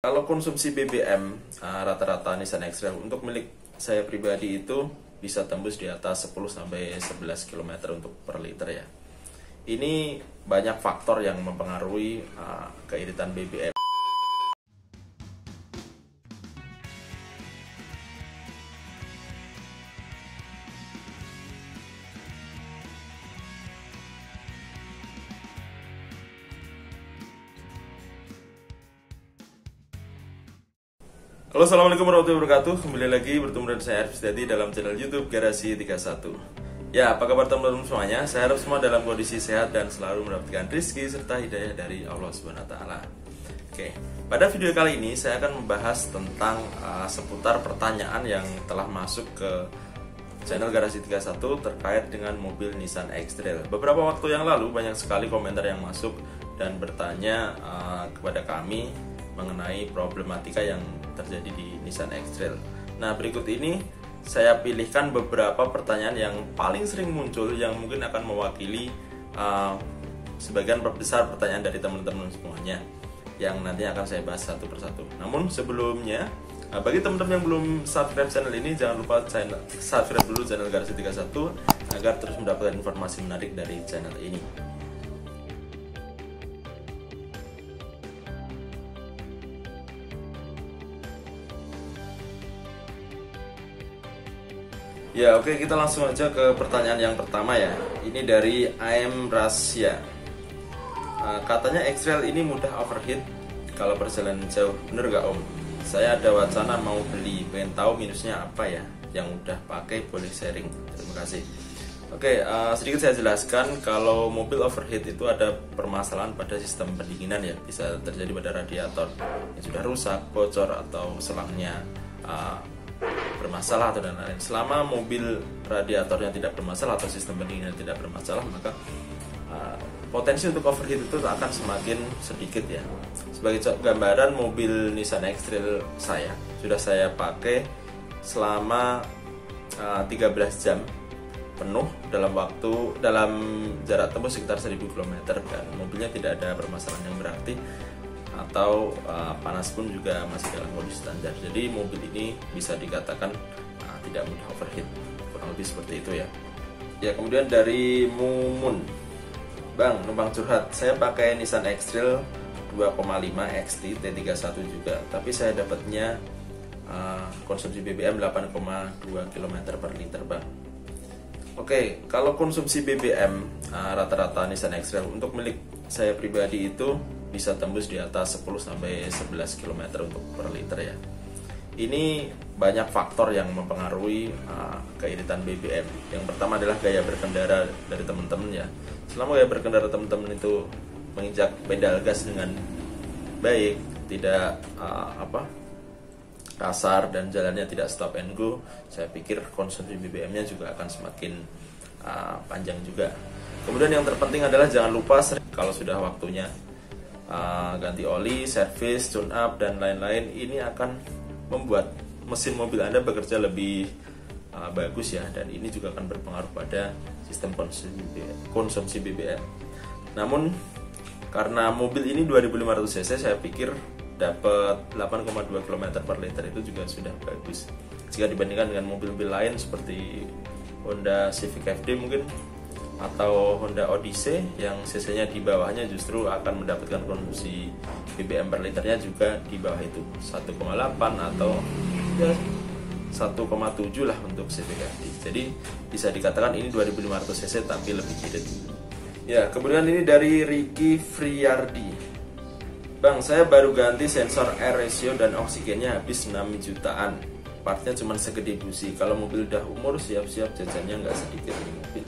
Kalau konsumsi BBM rata-rata Nissan X-Trail untuk milik saya pribadi itu bisa tembus di atas 10 sampai 11 km untuk per liter ya. Ini banyak faktor yang mempengaruhi keiritan BBM. Halo, assalamualaikum warahmatullahi wabarakatuh. Kembali lagi bertemu dengan saya Arif Dadi dalam channel YouTube Garasi 31. Ya, apa kabar teman-teman semuanya? Saya harap semua dalam kondisi sehat dan selalu mendapatkan rezeki serta hidayah dari Allah Subhanahu wa taala. Oke, pada video kali ini saya akan membahas tentang seputar pertanyaan yang telah masuk ke channel Garasi 31 terkait dengan mobil Nissan X-Trail. Beberapa waktu yang lalu banyak sekali komentar yang masuk dan bertanya kepada kami mengenai problematika yang terjadi di Nissan X-Trail. Nah, berikut ini saya pilihkan beberapa pertanyaan yang paling sering muncul yang mungkin akan mewakili sebagian besar pertanyaan dari teman-teman semuanya yang nanti akan saya bahas satu persatu. Namun sebelumnya, bagi teman-teman yang belum subscribe channel ini, jangan lupa subscribe dulu channel Garasi 31 agar terus mendapatkan informasi menarik dari channel ini. Ya, oke, kita langsung aja ke pertanyaan yang pertama ya. Ini dari AM Rasya. Katanya X-Trail ini mudah overheat kalau perjalanan jauh. Bener gak Om? Saya ada wacana mau beli, pengen tahu minusnya apa ya. Yang udah pakai boleh sharing. Terima kasih. Oke, sedikit saya jelaskan. Kalau mobil overheat itu ada permasalahan pada sistem pendinginan ya. Bisa terjadi pada radiator yang sudah rusak, bocor, atau selangnya bermasalah atau dan lain-lain. Selama mobil radiatornya tidak bermasalah atau sistem pendinginan tidak bermasalah, maka potensi untuk overheat itu akan semakin sedikit ya. Sebagai gambaran, mobil Nissan X-Trail saya sudah saya pakai selama 13 jam penuh dalam jarak tempuh sekitar 1000 km dan mobilnya tidak ada permasalahan yang berarti atau panas pun juga masih dalam kondisi standar. Jadi mobil ini bisa dikatakan tidak mudah overheat, kurang lebih seperti itu ya. Ya, kemudian dari Mumun, Bang, numpang curhat, saya pakai Nissan X-Trail 2,5 XT T31 juga, tapi saya dapatnya konsumsi BBM 8,2 km per liter, Bang. Oke, kalau konsumsi BBM rata-rata Nissan X-Trail untuk milik saya pribadi itu bisa tembus di atas 10 sampai 11 km untuk per liter ya. Ini banyak faktor yang mempengaruhi keiritan BBM. Yang pertama adalah gaya berkendara dari teman-teman ya. Selama gaya berkendara teman-teman itu menginjak pedal gas dengan baik, tidak kasar dan jalannya tidak stop and go, saya pikir konsumsi BBM-nya juga akan semakin panjang juga. Kemudian yang terpenting adalah jangan lupa kalau sudah waktunya ganti oli, servis, tune up dan lain-lain. Ini akan membuat mesin mobil Anda bekerja lebih bagus ya, dan ini juga akan berpengaruh pada sistem konsumsi BBM. Namun karena mobil ini 2500 cc, saya pikir dapat 8,2 km per liter itu juga sudah bagus jika dibandingkan dengan mobil-mobil lain seperti Honda Civic FD mungkin atau Honda Odyssey yang cc-nya di bawahnya justru akan mendapatkan konsumsi BBM per liternya juga di bawah itu 1,8 atau ya 1,7 lah untuk Civic FD. Jadi bisa dikatakan ini 2500 cc tapi lebih irit. Ya, kemudian ini dari Ricky Friardi. Bang, saya baru ganti sensor air ratio dan oksigennya habis 6 jutaan. Partnya cuma segede busi. Kalau mobil udah umur, siap-siap jajannya nggak sedikit di mobil.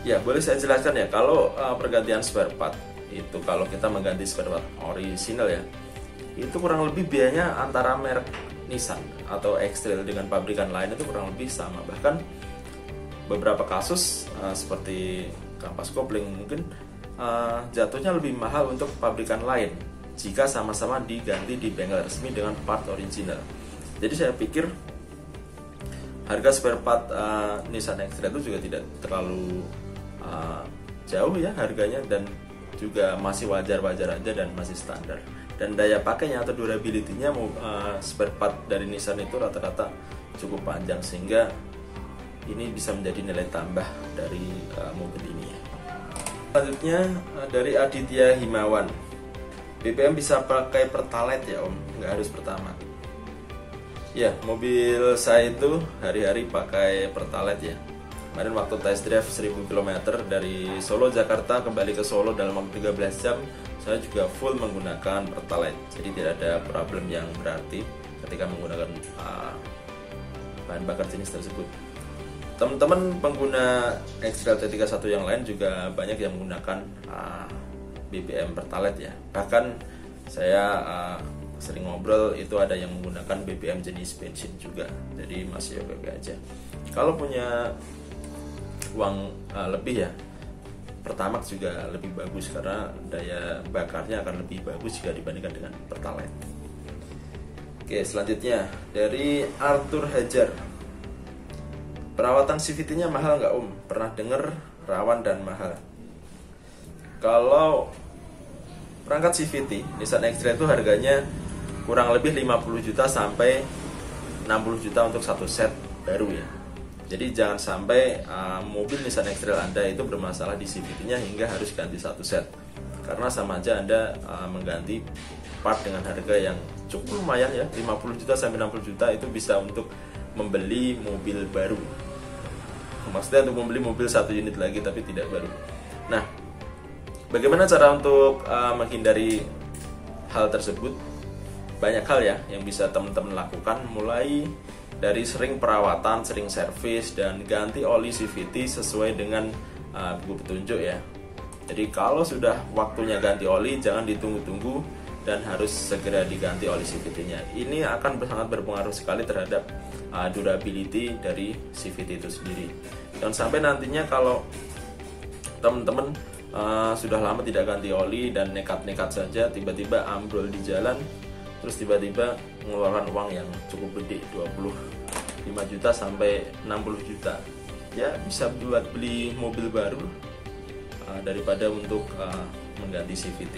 Ya, boleh saya jelaskan ya. Kalau pergantian spare part itu, kalau kita mengganti spare part original ya, itu kurang lebih biayanya antara merek Nissan atau X-Trail dengan pabrikan lain itu kurang lebih sama. Bahkan beberapa kasus seperti kampas kopling mungkin jatuhnya lebih mahal untuk pabrikan lain jika sama-sama diganti di bengkel resmi dengan part original. Jadi saya pikir harga spare part Nissan X-Trail itu juga tidak terlalu jauh ya harganya, dan juga masih wajar-wajar aja dan masih standar. dan daya pakainya atau durability-nya spare part dari Nissan itu rata-rata cukup panjang, sehingga ini bisa menjadi nilai tambah dari mobil ini. Selanjutnya dari Aditya Himawan, BBM bisa pakai Pertalite ya Om, nggak harus Pertamax. Ya, mobil saya itu hari-hari pakai Pertalite ya. Kemarin waktu test drive 1000 km dari Solo Jakarta kembali ke Solo dalam waktu 13 jam, saya juga full menggunakan Pertalite. Jadi tidak ada problem yang berarti ketika menggunakan bahan bakar jenis tersebut. Teman-teman pengguna X-Trail T31 yang lain juga banyak yang menggunakan BBM Pertalite ya. Bahkan saya sering ngobrol itu ada yang menggunakan BBM jenis bensin juga. Jadi masih oke aja. Kalau punya uang lebih ya, Pertamax juga lebih bagus karena daya bakarnya akan lebih bagus jika dibandingkan dengan Pertalite. Oke, selanjutnya dari Arthur Hajar, perawatan CVT-nya mahal nggak Om? Pernah denger rawan dan mahal. Kalau perangkat CVT Nissan X-Trail itu harganya kurang lebih 50 juta sampai 60 juta untuk satu set baru ya. Jadi jangan sampai mobil Nissan X-Trail Anda itu bermasalah di CVT-nya hingga harus ganti satu set. Karena sama aja Anda mengganti part dengan harga yang cukup lumayan ya, 50 juta sampai 60 juta itu bisa untuk membeli mobil baru. Maksudnya untuk membeli mobil satu unit lagi tapi tidak baru. Nah, bagaimana cara untuk menghindari hal tersebut? Banyak hal ya yang bisa teman-teman lakukan, mulai dari sering perawatan, sering servis, dan ganti oli CVT sesuai dengan buku petunjuk ya. Jadi kalau sudah waktunya ganti oli, jangan ditunggu-tunggu dan harus segera diganti oli CVT-nya. Ini akan sangat berpengaruh sekali terhadap durability dari CVT itu sendiri. Dan sampai nantinya kalau teman-teman sudah lama tidak ganti oli dan nekat-nekat saja tiba-tiba ambrol di jalan, terus tiba-tiba mengeluarkan uang yang cukup gede, 25 juta sampai 60 juta ya, bisa buat beli mobil baru daripada untuk mengganti CVT.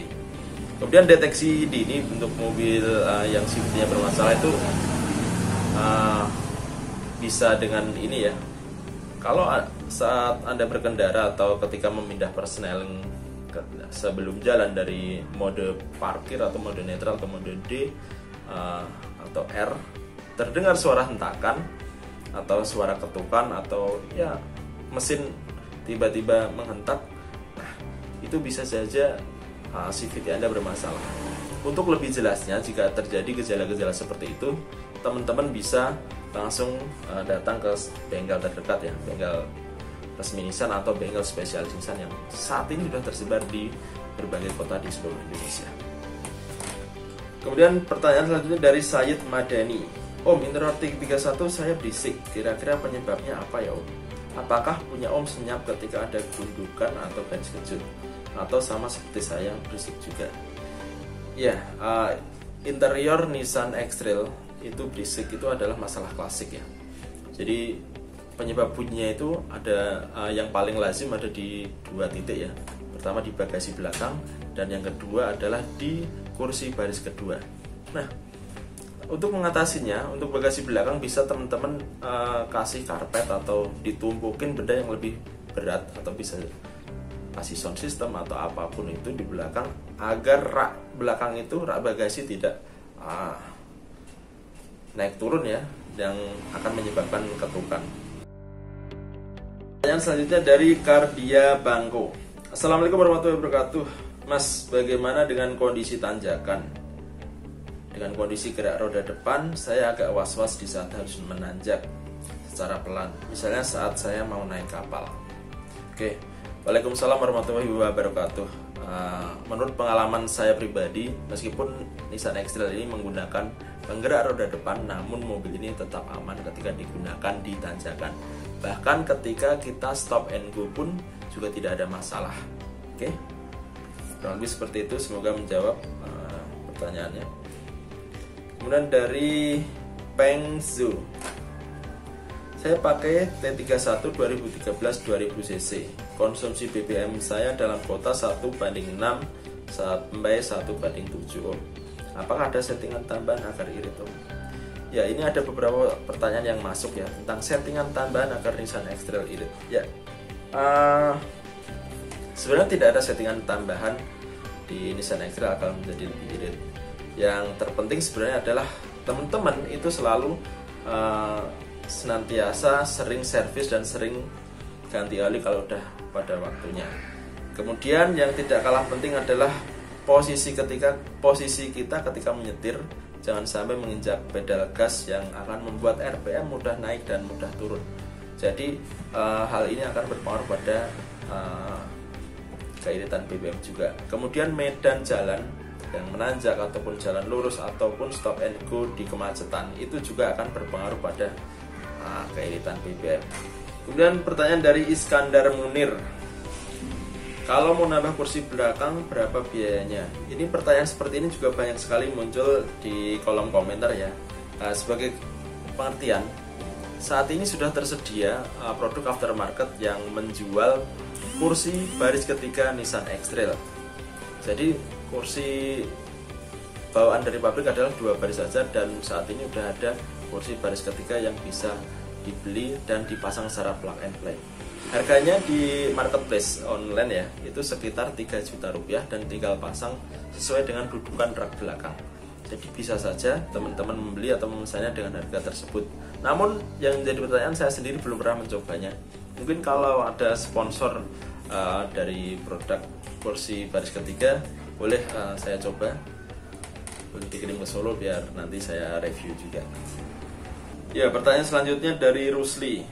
Kemudian deteksi dini untuk mobil yang CVT-nya bermasalah itu bisa dengan ini ya. Kalau saat Anda berkendara atau ketika memindah persneling sebelum jalan dari mode parkir atau mode netral atau mode D atau R, terdengar suara hentakan atau suara ketukan atau ya mesin tiba-tiba menghentak, nah itu bisa saja CVT Anda bermasalah. Untuk lebih jelasnya, jika terjadi gejala-gejala seperti itu, teman-teman bisa langsung datang ke bengkel terdekat ya, bengkel resmi Nissan atau bengkel spesialis Nissan yang saat ini sudah tersebar di berbagai kota di seluruh Indonesia. Kemudian pertanyaan selanjutnya dari Sayyid Madani, Om, interior T31 saya berisik, kira-kira penyebabnya apa ya Om? Apakah punya Om senyap ketika ada gundukan atau garis kejut? Atau sama seperti saya berisik juga? Ya, interior Nissan X-Trail itu berisik itu adalah masalah klasik ya. Jadi penyebab bunyinya itu ada yang paling lazim ada di dua titik ya. Pertama di bagasi belakang dan yang kedua adalah di kursi baris kedua. Nah, untuk mengatasinya, untuk bagasi belakang bisa teman-teman kasih karpet atau ditumpukin benda yang lebih berat atau bisa kasih sound system atau apapun itu di belakang agar rak belakang itu, rak bagasi tidak naik turun ya, yang akan menyebabkan ketukan. Pertanyaan selanjutnya dari Kardia Bangko. Assalamualaikum warahmatullahi wabarakatuh. Mas, bagaimana dengan kondisi tanjakan? Dengan kondisi gerak roda depan, saya agak was-was di saat harus menanjak secara pelan. Misalnya saat saya mau naik kapal. Oke, Waalaikumsalam warahmatullahi wabarakatuh. Menurut pengalaman saya pribadi, meskipun Nissan X-Trail ini menggunakan penggerak roda depan, namun mobil ini tetap aman ketika digunakan di tanjakan. Bahkan ketika kita stop and go pun juga tidak ada masalah. Oke, kurang lebih seperti itu. Semoga menjawab pertanyaannya. Kemudian dari Peng Zhu, saya pakai T31 2013-2000 cc. Konsumsi BBM saya dalam kota 1/6 sampai 1/7 Om. Apakah ada settingan tambahan agar irit Om? Ya, ini ada beberapa pertanyaan yang masuk ya tentang settingan tambahan agar Nissan X-Trail irit. Ya, sebenarnya tidak ada settingan tambahan di Nissan X-Trail agar menjadi lebih irit. Yang terpenting sebenarnya adalah teman-teman itu selalu senantiasa sering servis dan sering ganti oli kalau udah pada waktunya. Kemudian yang tidak kalah penting adalah posisi kita ketika menyetir, jangan sampai menginjak pedal gas yang akan membuat RPM mudah naik dan mudah turun. Jadi hal ini akan berpengaruh pada keiritan BBM juga. Kemudian medan jalan yang menanjak ataupun jalan lurus ataupun stop and go di kemacetan itu juga akan berpengaruh pada keiritan BBM. Kemudian pertanyaan dari Iskandar Munir, kalau mau nambah kursi belakang berapa biayanya? Ini pertanyaan seperti ini juga banyak sekali muncul di kolom komentar ya. Sebagai pengertian, saat ini sudah tersedia produk aftermarket yang menjual kursi baris ketiga Nissan X-Trail. Jadi kursi bawaan dari pabrik adalah 2 baris saja, dan saat ini sudah ada kursi baris ketiga yang bisa dibeli dan dipasang secara plug and play. Harganya di marketplace online ya, itu sekitar 3 juta rupiah dan tinggal pasang sesuai dengan dudukan rak belakang. Jadi bisa saja teman-teman membeli atau memesannya dengan harga tersebut. Namun yang menjadi pertanyaan, saya sendiri belum pernah mencobanya. Mungkin kalau ada sponsor dari produk kursi baris ketiga, boleh saya coba, boleh dikirim ke Solo biar nanti saya review juga. Ya, pertanyaan selanjutnya dari Rusli.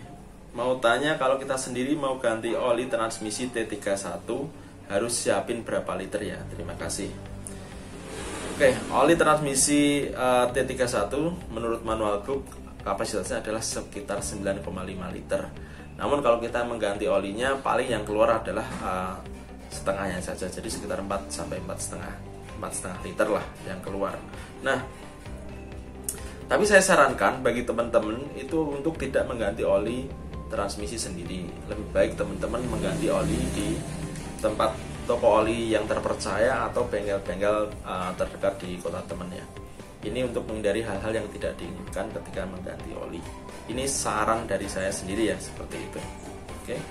Mau tanya, kalau kita sendiri mau ganti oli transmisi T31 harus siapin berapa liter ya? Terima kasih. Oke, oli transmisi T31 menurut manual book kapasitasnya adalah sekitar 9,5 liter. Namun kalau kita mengganti olinya, paling yang keluar adalah setengahnya saja. Jadi sekitar 4 sampai 4,5 liter lah yang keluar. Nah, tapi saya sarankan bagi teman-teman itu untuk tidak mengganti oli transmisi sendiri. Lebih baik teman-teman mengganti oli di tempat toko oli yang terpercaya atau bengkel-bengkel terdekat di kota teman ya. Ini untuk menghindari hal-hal yang tidak diinginkan ketika mengganti oli. Ini saran dari saya sendiri ya, seperti itu. Oke.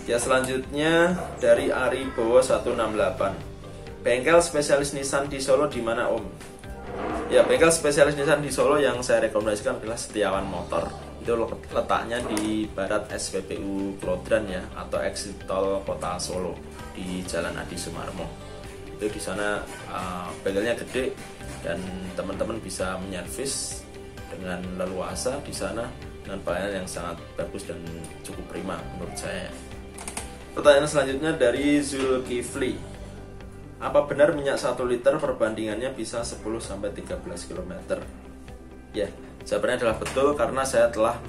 Ya, selanjutnya dari Ari Bowo 168. Bengkel spesialis Nissan di Solo di mana Om? Ya, bengkel spesialis Nissan di Solo yang saya rekomendasikan adalah Setiawan Motor. Itu letaknya di barat SPBU Klodran ya, atau exit tol kota Solo di Jalan Adi Sumarmo. Itu di sana bengkelnya gede dan teman-teman bisa menyervis dengan leluasa di sana dengan pelayanan yang sangat bagus dan cukup prima menurut saya. Pertanyaan selanjutnya dari Zulkifli. Apa benar minyak 1 liter perbandingannya bisa 10-13 km? Ya, jawabannya adalah betul karena saya telah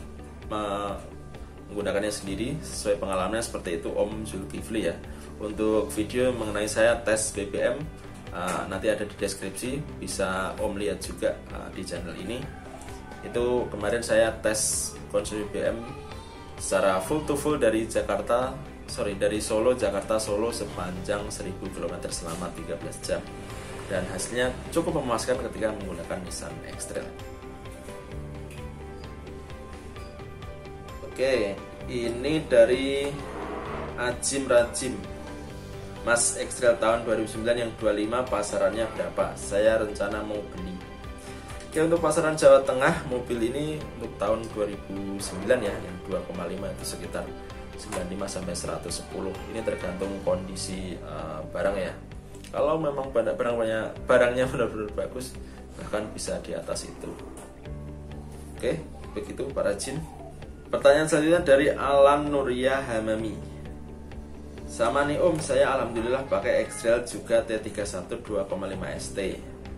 menggunakannya sendiri sesuai pengalamannya seperti itu Om Zulkifli ya. Untuk video mengenai saya tes BBM nanti ada di deskripsi, bisa Om lihat juga di channel ini. Itu kemarin saya tes konsumsi BBM secara full to full dari Solo Jakarta Solo sepanjang 1000 km selama 13 jam, dan hasilnya cukup memuaskan ketika menggunakan Nissan X-Trail. Oke, ini dari Ajim Rajim. Mas, X-Trail tahun 2009 yang 25 pasarannya berapa? Saya rencana mau beli. Oke, untuk pasaran Jawa Tengah mobil ini untuk tahun 2009 ya, yang 2,5 itu sekitar 95 sampai 110. Ini tergantung kondisi barang ya. Kalau memang barangnya benar-benar bagus, bahkan bisa di atas itu. Oke, begitu para jin. Pertanyaan selanjutnya dari Alan Nuria Hamami. Sama nih Om, saya alhamdulillah pakai X-Trail juga T31 2,5 ST.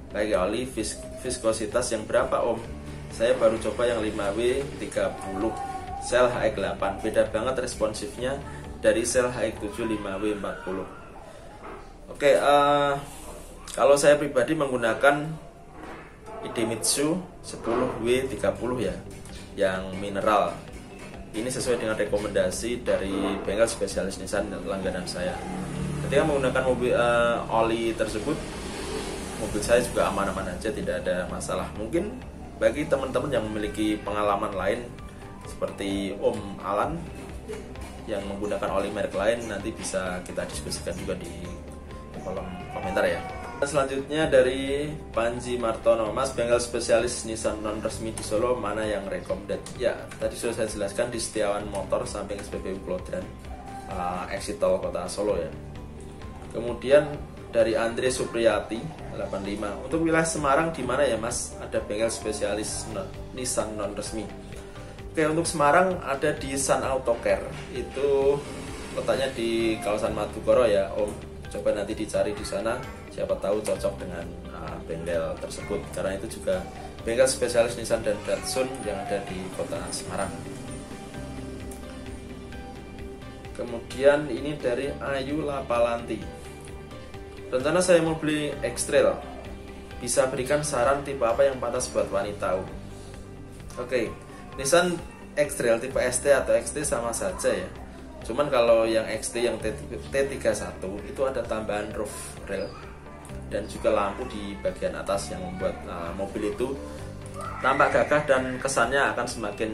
Pakai oli viskositas yang berapa Om? Saya baru coba yang 5W 30 sel HX8. Beda banget responsifnya dari sel HX7 5W 40. Oke, kalau saya pribadi menggunakan Idemitsu 10W 30 ya, yang mineral. Ini sesuai dengan rekomendasi dari bengkel spesialis Nissan dan langganan saya. Ketika menggunakan mobil oli tersebut, mobil saya juga aman-aman aja, tidak ada masalah. Mungkin bagi teman-teman yang memiliki pengalaman lain seperti Om Alan yang menggunakan oli merek lain, nanti bisa kita diskusikan juga di kolom komentar ya. Selanjutnya dari Panji Martono, Mas, bengkel spesialis Nissan non resmi di Solo mana yang recommended? Ya, tadi sudah saya jelaskan di Setiawan Motor samping SPBU Klodran, exit tol kota Solo ya. Kemudian dari Andre Supriyati 85, untuk wilayah Semarang di mana ya Mas ada bengkel spesialis Nissan non resmi? Oke, untuk Semarang ada di Sun Auto Care, itu letaknya di kawasan Madukoro ya Om. Coba nanti dicari di sana, siapa tahu cocok dengan bengkel tersebut, karena itu juga bengkel spesialis Nissan dan Datsun yang ada di kota Semarang. Kemudian ini dari Ayu Lapalanti, rencana saya mau beli X-Trail, bisa berikan saran tipe apa yang pantas buat wanita? Oke, Nissan X-Trail tipe ST atau XT sama saja ya. Cuman kalau yang XT yang T31 itu ada tambahan roof rail dan juga lampu di bagian atas yang membuat mobil itu tampak gagah dan kesannya akan semakin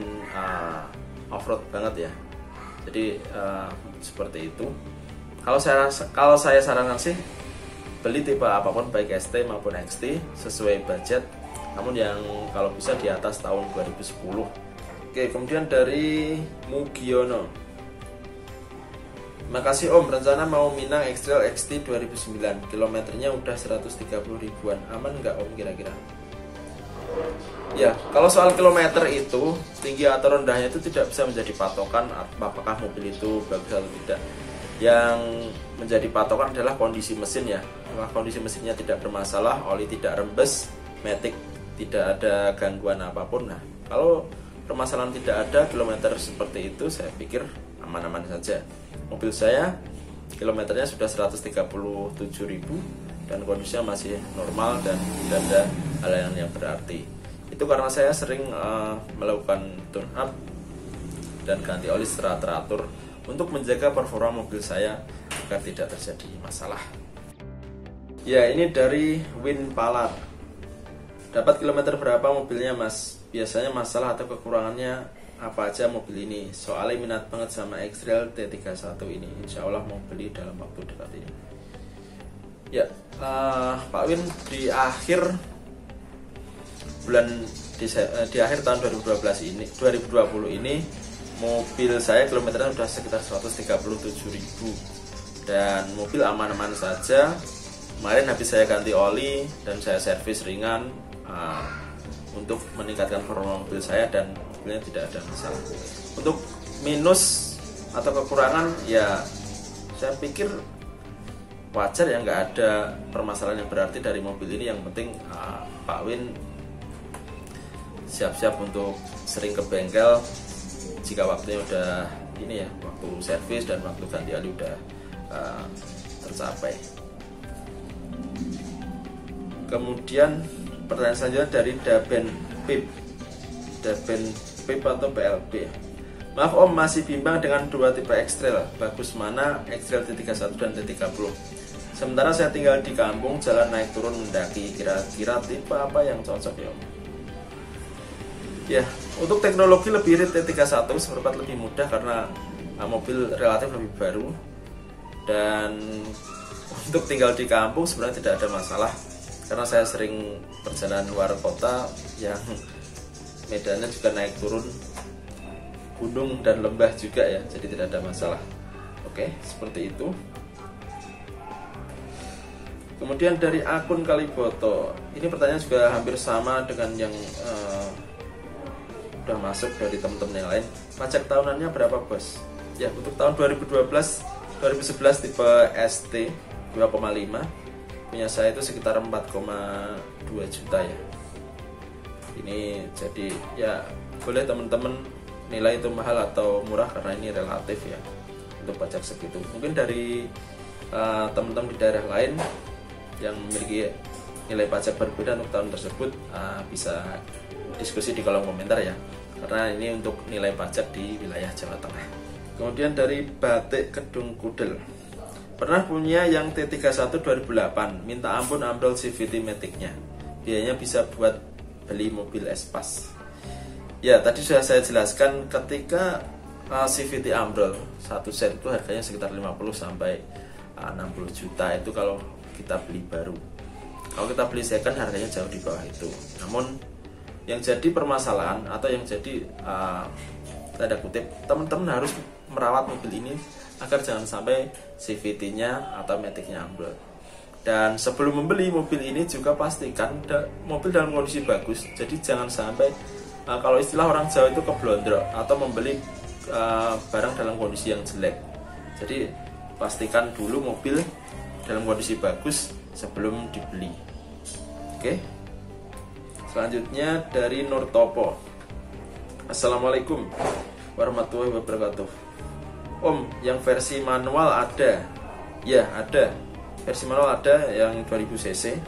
off-road banget ya. Jadi seperti itu. Kalau saya sarankan sih beli tipe apapun baik ST maupun XT sesuai budget, namun yang kalau bisa di atas tahun 2010. Oke, kemudian dari Mugiono, makasih Om, rencana mau Minang X-Trail XT 2009, kilometernya udah 130 ribuan, aman nggak Om kira-kira? Ya, kalau soal kilometer itu tinggi atau rendahnya itu tidak bisa menjadi patokan apakah mobil itu bagus atau tidak. Yang menjadi patokan adalah kondisi mesin ya. Kalau kondisi mesinnya tidak bermasalah, oli tidak rembes, matic tidak ada gangguan apapun. Nah, kalau permasalahan tidak ada, kilometer seperti itu saya pikir aman-aman saja. Mobil saya kilometernya sudah 137.000 dan kondisinya masih normal dan tidak ada hal yang berarti. Itu karena saya sering melakukan tune up dan ganti oli secara teratur untuk menjaga performa mobil saya agar tidak terjadi masalah. Ya, ini dari Win Palar, dapat kilometer berapa mobilnya Mas? Biasanya masalah atau kekurangannya apa aja mobil ini? Soalnya minat banget sama X-Trail T31 ini. Insya Allah mau beli dalam waktu dekat ini. Ya, Pak Win, di akhir tahun 2020 ini mobil saya kilometernya sudah sekitar 137.000 dan mobil aman-aman saja. Kemarin habis saya ganti oli dan saya servis ringan untuk meningkatkan performa mobil saya dan mobilnya tidak ada masalah. Untuk minus atau kekurangan ya saya pikir wajar ya, nggak ada permasalahan yang berarti dari mobil ini. Yang penting Pak Win siap-siap untuk sering ke bengkel jika waktunya udah ini ya, waktu servis dan waktu ganti oli udah tercapai. Kemudian pertanyaan selanjutnya dari Daben Pip atau PLB. Maaf Om, masih bimbang dengan dua tipe X-Trail, bagus mana X-Trail T31 dan T30. Sementara saya tinggal di kampung, jalan naik turun mendaki, kira-kira tipe apa yang cocok ya Om? Ya, untuk teknologi lebih irit T31 seperempat lebih mudah karena mobil relatif lebih baru, dan untuk tinggal di kampung sebenarnya tidak ada masalah karena saya sering perjalanan luar kota yang medannya juga naik turun gunung dan lembah juga ya, jadi tidak ada masalah. Oke, seperti itu. Kemudian dari akun Kaliboto, ini pertanyaan juga hampir sama dengan yang udah masuk dari teman-teman yang lain. Pajak tahunannya berapa bos? Ya, untuk tahun 2011 tipe ST 2,5, punya saya itu sekitar 4,2 juta ya. Ini jadi ya boleh teman-teman nilai itu mahal atau murah karena ini relatif ya untuk pajak segitu. Mungkin dari teman-teman di daerah lain yang memiliki nilai pajak berbeda untuk tahun tersebut bisa diskusi di kolom komentar ya, karena ini untuk nilai pajak di wilayah Jawa Tengah. Kemudian dari Batik Kedung Kudel, Pernah punya yang T31 2008, minta ampun ambrol CVT Matic-nya. Biayanya bisa buat beli mobil Espas. Ya, tadi sudah saya jelaskan ketika CVT ambrol satu set itu harganya sekitar 50 sampai 60 juta itu kalau kita beli baru. Kalau kita beli second harganya jauh di bawah itu. Namun yang jadi permasalahan atau yang jadi tanda kutip, teman-teman harus merawat mobil ini agar jangan sampai CVT-nya atau Matic-nya ambrol. Dan sebelum membeli mobil ini juga pastikan mobil dalam kondisi bagus. Jadi jangan sampai kalau istilah orang Jawa itu keblondrok atau membeli barang dalam kondisi yang jelek. Jadi pastikan dulu mobil dalam kondisi bagus sebelum dibeli. Oke. Selanjutnya dari Nur Topo. Assalamualaikum warahmatullahi wabarakatuh. Om, yang versi manual ada? Ya, ada. Versi manual ada yang 2000 cc.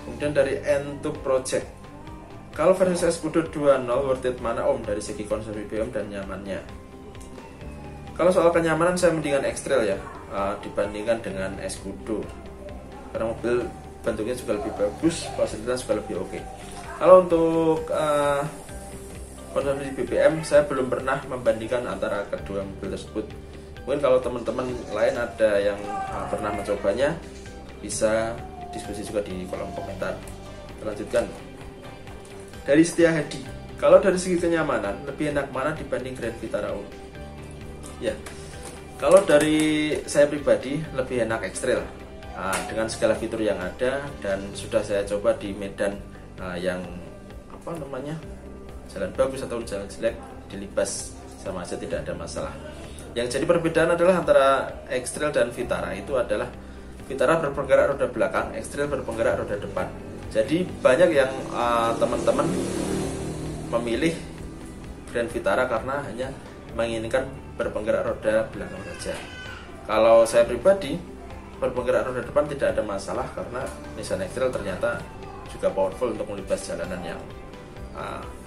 Kemudian dari N2 Project. Kalau versi Escudo 2.0 worth it mana Om dari segi konsumsi BBM dan nyamannya? Kalau soal kenyamanan saya mendingan X-Trail ya, dibandingkan dengan Escudo. Karena mobil bentuknya juga lebih bagus, fasilitas juga lebih oke. Kalau untuk konsumsi BBM saya belum pernah membandingkan antara kedua mobil tersebut. Mungkin kalau teman-teman lain ada yang pernah mencobanya, bisa diskusi juga di kolom komentar. Lanjutkan dari Setia Hadi. Kalau dari segi kenyamanan lebih enak mana dibanding Grand Vitara Om? Ya, kalau dari saya pribadi lebih enak X-Trail dengan segala fitur yang ada, dan sudah saya coba di medan yang jalan bagus atau jalan jelek, dilibas sama aja tidak ada masalah. Yang jadi perbedaan adalah antara X-Trail dan Vitara itu adalah Vitara berpenggerak roda belakang, X-Trail berpenggerak roda depan. Jadi banyak yang teman-teman memilih Grand Vitara karena hanya menginginkan berpenggerak roda belakang saja. Kalau saya pribadi, berpenggerak roda depan tidak ada masalah karena Nissan X-Trail ternyata juga powerful untuk melibas jalanan yang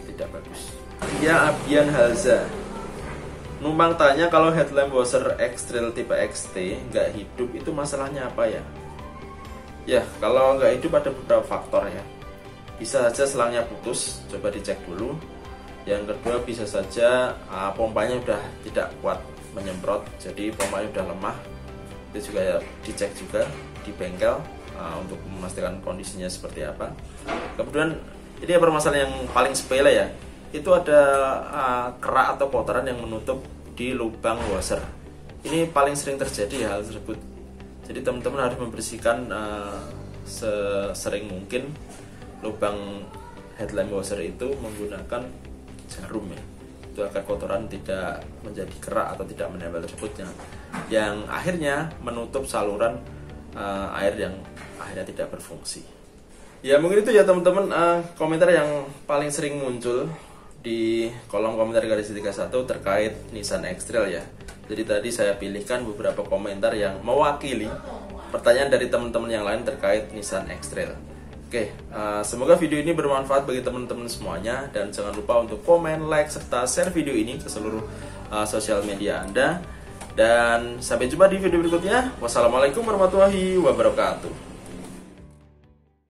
tidak bagus. Ya, Abian Halza numpang tanya, kalau headlamp washer X-Trail tipe XT nggak hidup itu masalahnya apa ya? Ya, kalau nggak hidup ada beberapa faktor ya. Bisa saja selangnya putus, coba dicek dulu. Yang kedua bisa saja pompanya udah tidak kuat menyemprot, jadi pompanya udah lemah. Itu juga ya, dicek juga di bengkel untuk memastikan kondisinya seperti apa. Kemudian ini permasalahan yang paling sepele ya, itu ada kerak atau kotoran yang menutup di lubang washer. Ini paling sering terjadi hal tersebut. Jadi teman-teman harus membersihkan sesering mungkin lubang headlamp washer itu menggunakan jarum ya. Itu agar kotoran tidak menjadi kerak atau tidak menempel tersebut yang akhirnya menutup saluran air yang akhirnya tidak berfungsi. Ya mungkin itu ya teman-teman komentar yang paling sering muncul di kolom komentar garis 31 terkait Nissan X-Trail ya. Jadi tadi saya pilihkan beberapa komentar yang mewakili pertanyaan dari teman-teman yang lain terkait Nissan X-Trail. Oke, semoga video ini bermanfaat bagi teman-teman semuanya, dan jangan lupa untuk komen, like, serta share video ini ke seluruh sosial media Anda. Dan sampai jumpa di video berikutnya. Wassalamualaikum warahmatullahi wabarakatuh.